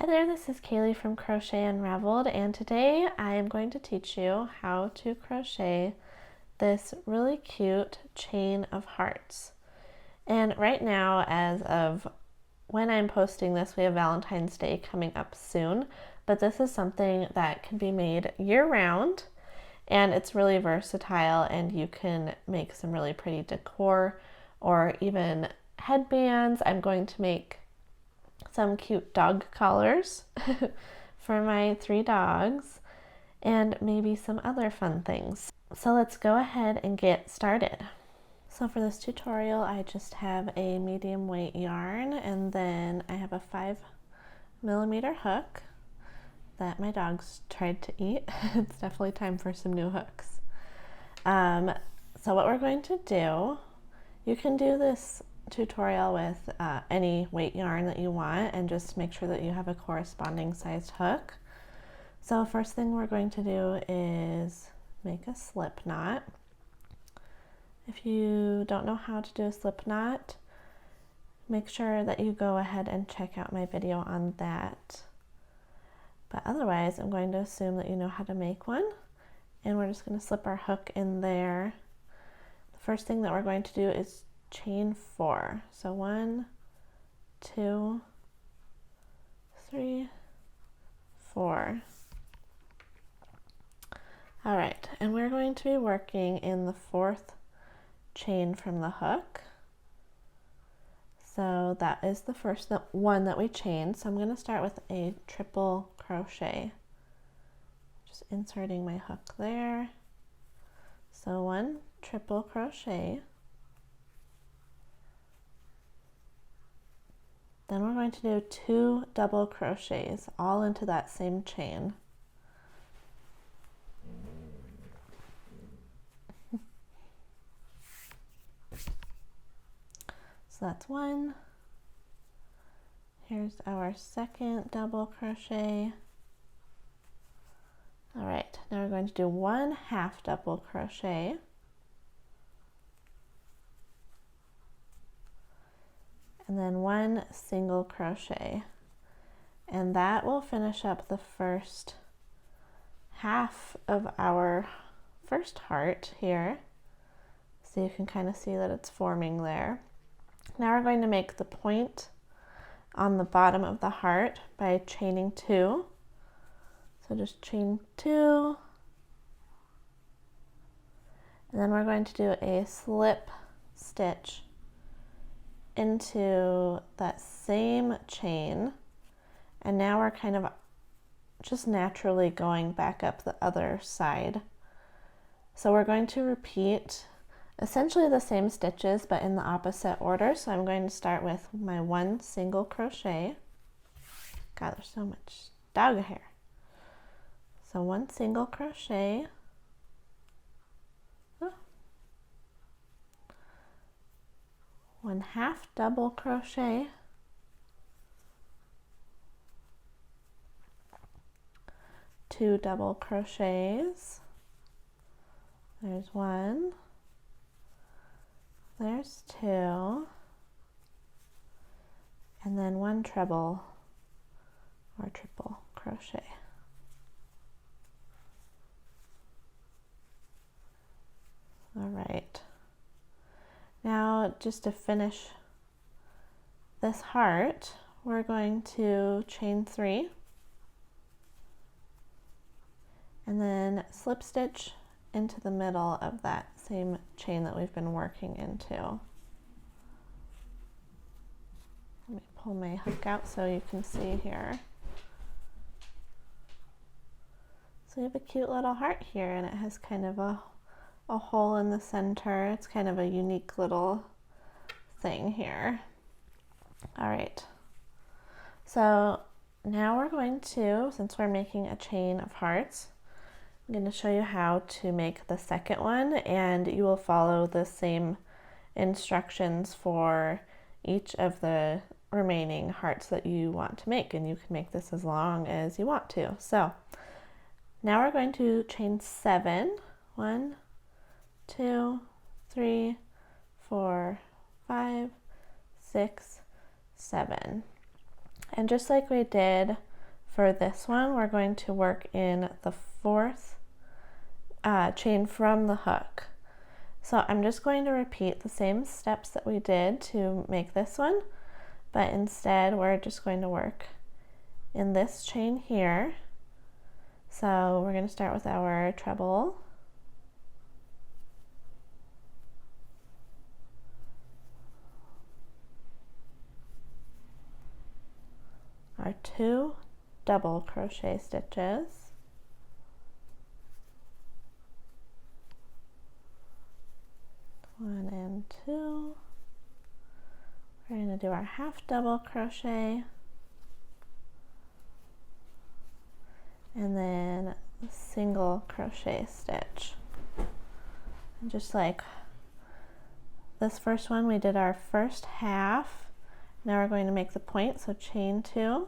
Hi there, this is Kaylee from Crochet Unraveled, and today I am going to teach you how to crochet this really cute chain of hearts. And right now, as of when I'm posting this, we have Valentine's Day coming up soon, but this is something that can be made year-round, and it's really versatile, and you can make some really pretty decor or even headbands. I'm going to make some cute dog collars for my 3 dogs and maybe some other fun things. So let's go ahead and get started. So for this tutorial, I just have a medium weight yarn, and then I have a 5mm hook that my dogs tried to eat. It's definitely time for some new hooks. So what we're going to do, you can do this tutorial with any weight yarn that you want, and just make sure that you have a corresponding sized hook. So first thing we're going to do is make a slip knot. If you don't know how to do a slip knot, make sure that you go ahead and check out my video on that. But otherwise, I'm going to assume that you know how to make one, and we're just going to slip our hook in there. The first thing that we're going to do is chain 4. So 1, 2, 3, 4. All right, and we're going to be working in the 4th chain from the hook. So that is the first one that we chained. So I'm going to start with a triple crochet. Just inserting my hook there. So 1 triple crochet. Then we're going to do 2 double crochets all into that same chain. So that's 1. Here's our 2nd double crochet. All right, now we're going to do 1 half double crochet. And then 1 single crochet, and that will finish up the first half of our first heart here. So you can kind of see that it's forming there. Now we're going to make the point on the bottom of the heart by chaining 2. So just chain 2, and then we're going to do a slip stitch into that same chain, and now we're kind of just naturally going back up the other side. So we're going to repeat essentially the same stitches but in the opposite order. So I'm going to start with my 1 single crochet. God, there's so much dog hair. So 1 single crochet, 1 half double crochet, 2 double crochets, there's 1, there's 2, and then 1 treble or triple crochet. All right. Now, just to finish this heart, we're going to chain 3 and then slip stitch into the middle of that same chain that we've been working into. Let me pull my hook out so you can see here. So we have a cute little heart here, and it has kind of a hole in the center. It's kind of a unique little thing here. All right, so now we're going to, since we're making a chain of hearts, I'm going to show you how to make the second one, and you will follow the same instructions for each of the remaining hearts that you want to make, and you can make this as long as you want to. So now we're going to chain 7. 1, 2, 3, 4, 5, 6, 7. And just like we did for this one, we're going to work in the 4th chain from the hook. So I'm just going to repeat the same steps that we did to make this one, but instead we're just going to work in this chain here. So we're going to start with our treble, our 2 double crochet stitches, one and 2. We're going to do our half double crochet, and then a single crochet stitch. And just like this first one, we did our first half. Now we're going to make the point, so chain 2,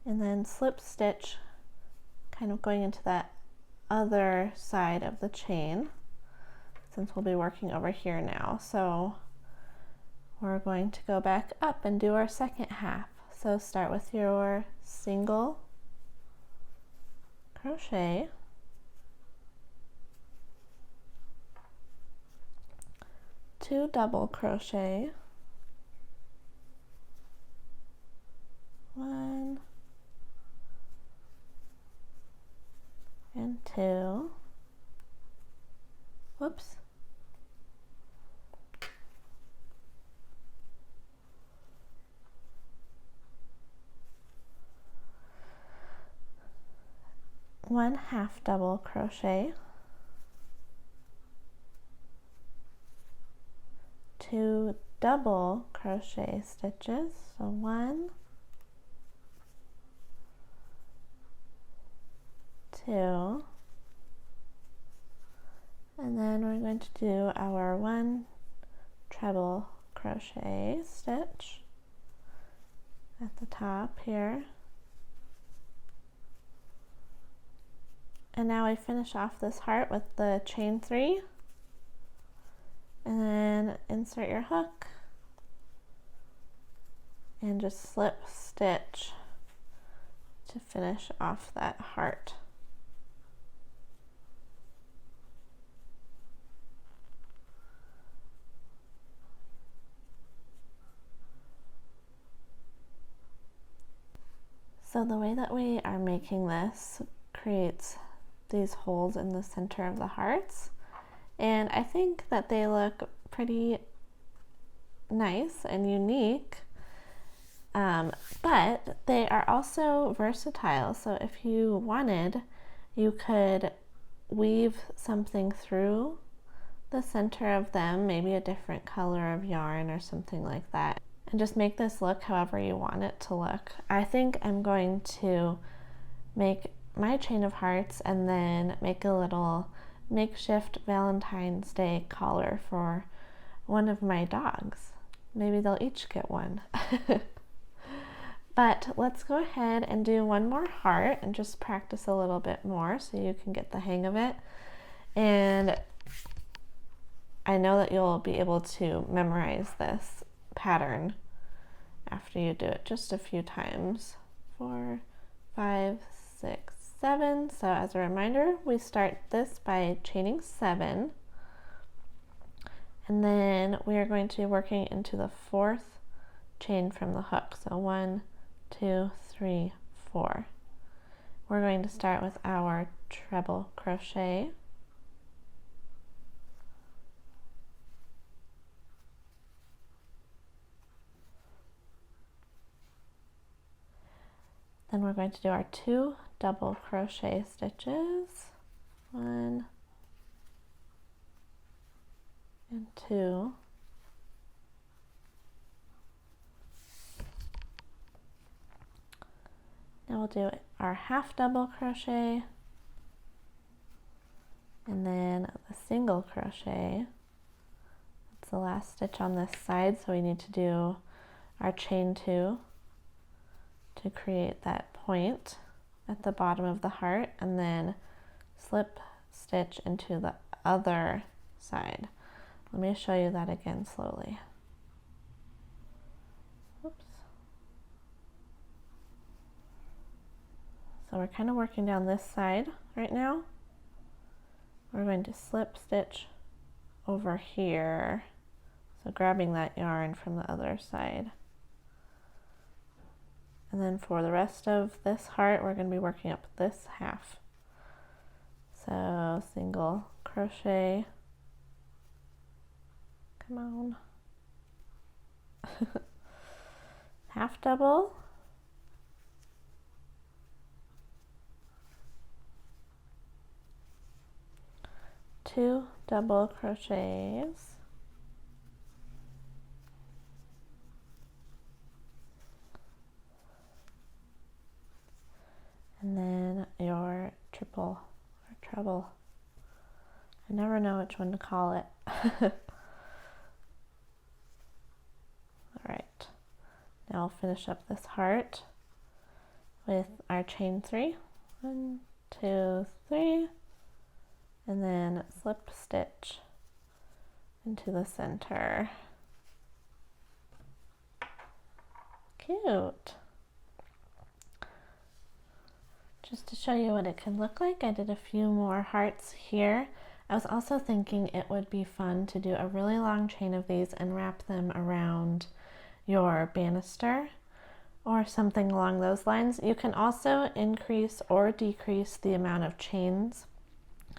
and then slip stitch, kind of going into that other side of the chain, since we'll be working over here now. So we're going to go back up and do our second half. So start with your single crochet, two double crochet, one and two, whoops, one half double crochet, two double crochet stitches, so one, two, and then we're going to do our one treble crochet stitch at the top here. And now we finish off this heart with the chain 3, and then insert your hook and just slip stitch to finish off that heart. So the way that we are making this creates these holes in the center of the hearts, and I think that they look pretty nice and unique, but they are also versatile. So if you wanted, you could weave something through the center of them, maybe a different color of yarn or something like that, and just make this look however you want it to look. I think I'm going to make my chain of hearts and then make a little makeshift Valentine's Day collar for one of my dogs. Maybe they'll each get one. But let's go ahead and do one more heart and just practice a little bit more so you can get the hang of it. And I know that you'll be able to memorize this pattern after you do it just a few times. 4, 5, 6, 7. So as a reminder, we start this by chaining 7, and then we are going to be working into the 4th chain from the hook. So 1, 2, 3, 4. We're going to start with our treble crochet, then we're going to do our 2 double crochet stitches, 1 and 2, now we'll do our half double crochet and then a single crochet. That's the last stitch on this side, so we need to do our chain 2 to create that point at the bottom of the heart, and then slip stitch into the other side. Let me show you that again slowly. Oops. So we're kind of working down this side right now. We're going to slip stitch over here. So grabbing that yarn from the other side. And then for the rest of this heart, we're going to be working up this half. So single crochet. Come on. Half double. Two double crochets. And then your triple or treble. I never know which one to call it. All right, now I'll finish up this heart with our chain 3. 1, 2, 3, and then slip stitch into the center. Cute. Just to show you what it can look like, I did a few more hearts here. I was also thinking it would be fun to do a really long chain of these and wrap them around your banister or something along those lines. You can also increase or decrease the amount of chains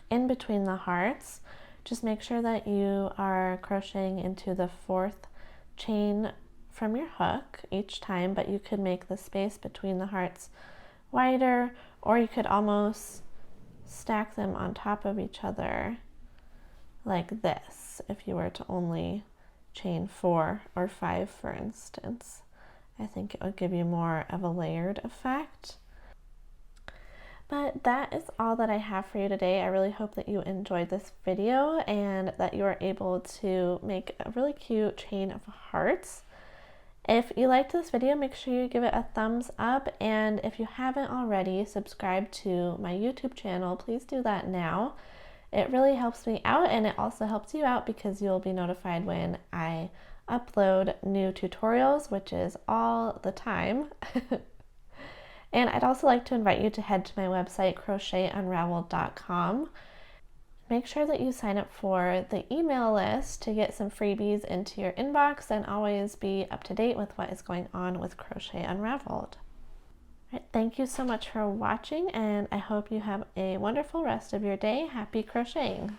in between the hearts. Just make sure that you are crocheting into the 4th chain from your hook each time, but you could make the space between the hearts wider, or you could almost stack them on top of each other like this if you were to only chain 4 or 5, for instance. I think it would give you more of a layered effect. But that is all that I have for you today. I really hope that you enjoyed this video and that you are able to make a really cute chain of hearts. If you liked this video, make sure you give it a thumbs up, and if you haven't already, subscribe to my YouTube channel. Please do that now. It really helps me out, and it also helps you out because you'll be notified when I upload new tutorials, which is all the time. And I'd also like to invite you to head to my website, CrochetUnraveled.com. Make sure that you sign up for the email list to get some freebies into your inbox and always be up to date with what is going on with Crochet Unraveled. All right, thank you so much for watching, and I hope you have a wonderful rest of your day. Happy crocheting!